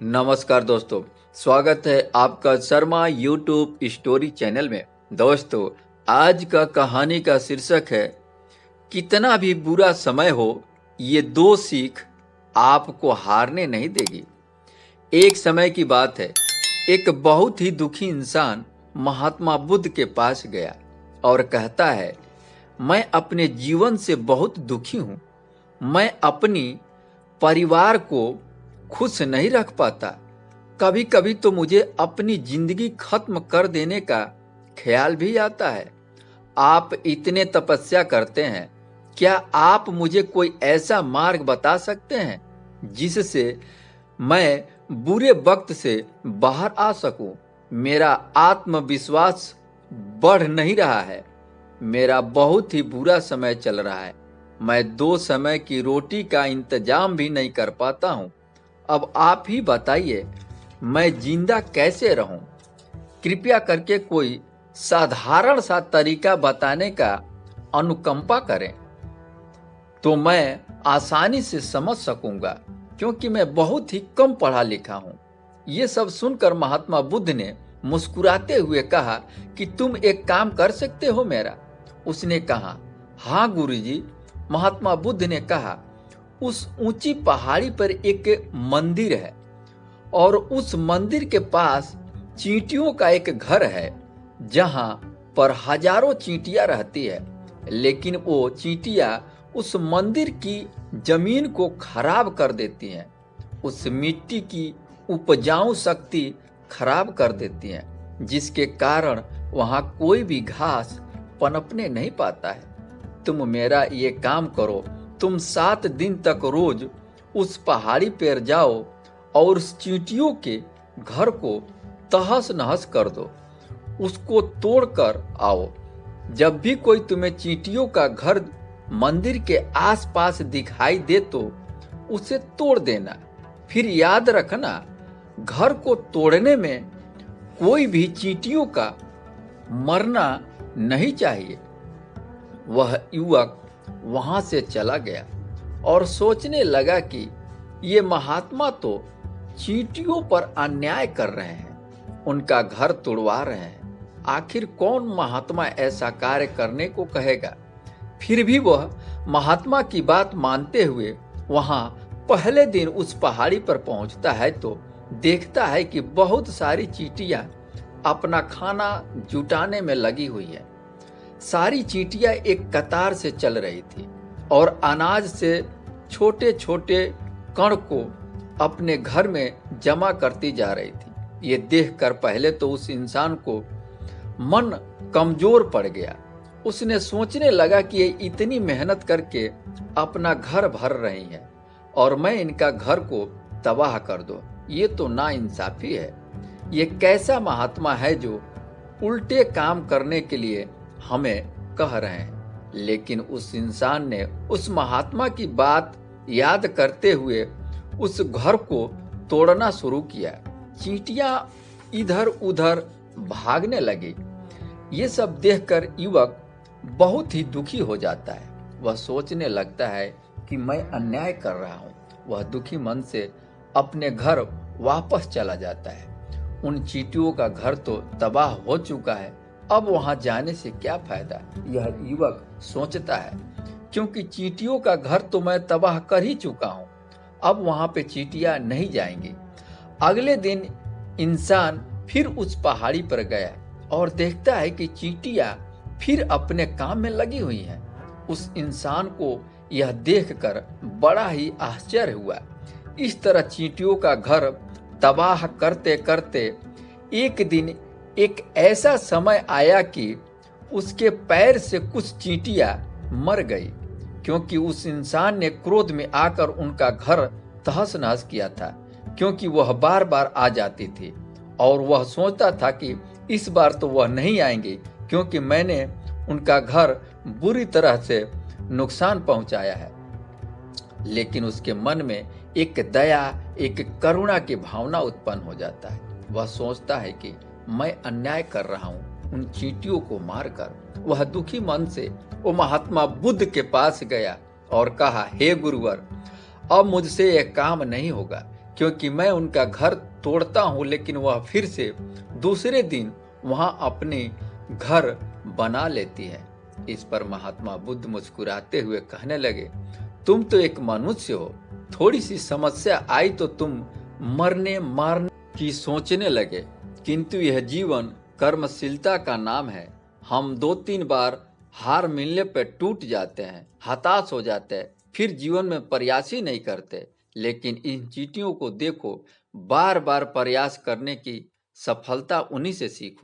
नमस्कार दोस्तों, स्वागत है आपका शर्मा यूट्यूब स्टोरी चैनल में। दोस्तों, आज का कहानी का शीर्षक है कितना भी बुरा समय हो, ये दो सीख आपको हारने नहीं देगी। एक समय की बात है, एक बहुत ही दुखी इंसान महात्मा बुद्ध के पास गया और कहता है, मैं अपने जीवन से बहुत दुखी हूँ। मैं अपनी परिवार को खुश नहीं रख पाता। कभी कभी तो मुझे अपनी जिंदगी खत्म कर देने का ख्याल भी आता है। आप इतने तपस्या करते हैं, क्या आप मुझे कोई ऐसा मार्ग बता सकते हैं जिससे मैं बुरे वक्त से बाहर आ सकूं? मेरा आत्मविश्वास बढ़ नहीं रहा है। मेरा बहुत ही बुरा समय चल रहा है। मैं 2 समय की रोटी का इंतजाम भी नहीं कर पाता हूं। अब आप ही बताइए, मैं जिंदा कैसे रहूं? कृपया करके कोई साधारण सा तरीका बताने का अनुकंपा करें तो मैं आसानी से समझ सकूंगा, क्योंकि मैं बहुत ही कम पढ़ा लिखा हूं। ये सब सुनकर महात्मा बुद्ध ने मुस्कुराते हुए कहा कि तुम एक काम कर सकते हो मेरा। उसने कहा, हाँ गुरुजी। महात्मा बुद्ध ने कहा, उस ऊंची पहाड़ी पर एक मंदिर है और उस मंदिर के पास चींटियों का एक घर है, जहां पर हजारों चींटियां रहती है। लेकिन वो चींटियां उस मंदिर की जमीन को खराब कर देती हैं, उस मिट्टी की उपजाऊ शक्ति खराब कर देती हैं, जिसके कारण वहां कोई भी घास पनपने नहीं पाता है। तुम मेरा ये काम करो, तुम 7 दिन तक रोज उस पहाड़ी पर जाओ और उस चींटियों के घर को तहस नहस कर दो, उसको तोड़ कर आओ। जब भी कोई तुम्हें चींटियों का घर मंदिर के आसपास दिखाई दे तो उसे तोड़ देना। फिर याद रखना, घर को तोड़ने में कोई भी चींटियों का मरना नहीं चाहिए। वह युवक वहां से चला गया और सोचने लगा कि ये महात्मा तो चींटियों पर अन्याय कर रहे हैं, उनका घर तोड़वा रहे हैं। आखिर कौन महात्मा ऐसा कार्य करने को कहेगा? फिर भी वह महात्मा की बात मानते हुए वहां पहले दिन उस पहाड़ी पर पहुंचता है तो देखता है कि बहुत सारी चींटियां अपना खाना जुटाने में लगी हुई है। सारी चींटियां एक कतार से चल रही थी और अनाज से छोटे छोटे कण को अपने घर में जमा करती जा रही थी। ये देखकर पहले तो उस इंसान को मन कमजोर पड़ गया। उसने सोचने लगा कि ये इतनी मेहनत करके अपना घर भर रही है और मैं इनका घर को तबाह कर दूं, ये तो नाइंसाफी है। ये कैसा महात्मा है जो उल्टे काम करने के लिए हमें कह रहे हैं? लेकिन उस इंसान ने उस महात्मा की बात याद करते हुए उस घर को तोड़ना शुरू किया। चींटियां इधर उधर भागने लगी। ये सब देखकर युवक बहुत ही दुखी हो जाता है। वह सोचने लगता है कि मैं अन्याय कर रहा हूँ। वह दुखी मन से अपने घर वापस चला जाता है। उन चींटियों का घर तो तबाह हो चुका है, अब वहां जाने से क्या फायदा, यह युवक सोचता है, क्योंकि चींटियों का घर तो मैं तबाह कर ही चुका हूं। अब वहां पे चींटियां नहीं जाएंगी। अगले दिन इंसान फिर उस पहाड़ी पर गया और देखता है कि चींटियां फिर अपने काम में लगी हुई हैं। उस इंसान को यह देखकर बड़ा ही आश्चर्य हुआ। इस तरह चींटियों का घर तबाह करते करते एक दिन एक ऐसा समय आया कि उसके पैर से कुछ चींटियां मर गई, क्योंकि उस इंसान ने क्रोध में आकर उनका घर तहस नहस किया था। क्योंकि वह बार बार आ जाती थी और वह सोचता था कि इस बार तो वह नहीं आएंगे, क्योंकि मैंने उनका घर बुरी तरह से नुकसान पहुंचाया है। लेकिन उसके मन में एक दया, एक करुणा की भावना उत्पन्न हो जाता है। वह सोचता है कि मैं अन्याय कर रहा हूं उन चींटियों को मारकर। वह दुखी मन से वो महात्मा बुद्ध के पास गया और कहा, हे गुरुवर, अब मुझसे यह काम नहीं होगा, क्योंकि मैं उनका घर तोड़ता हूँ लेकिन वह फिर से दूसरे दिन वहां अपने घर बना लेती है। इस पर महात्मा बुद्ध मुस्कुराते हुए कहने लगे, तुम तो एक मनुष्य हो, थोड़ी सी समस्या आई तो तुम मरने मारने की सोचने लगे, किंतु यह जीवन कर्मशीलता का नाम है। हम 2-3 बार हार मिलने पर टूट जाते हैं, हताश हो जाते हैं, फिर जीवन में प्रयास ही नहीं करते। लेकिन इन चींटियों को देखो, बार बार प्रयास करने की सफलता उन्हीं से सीखो।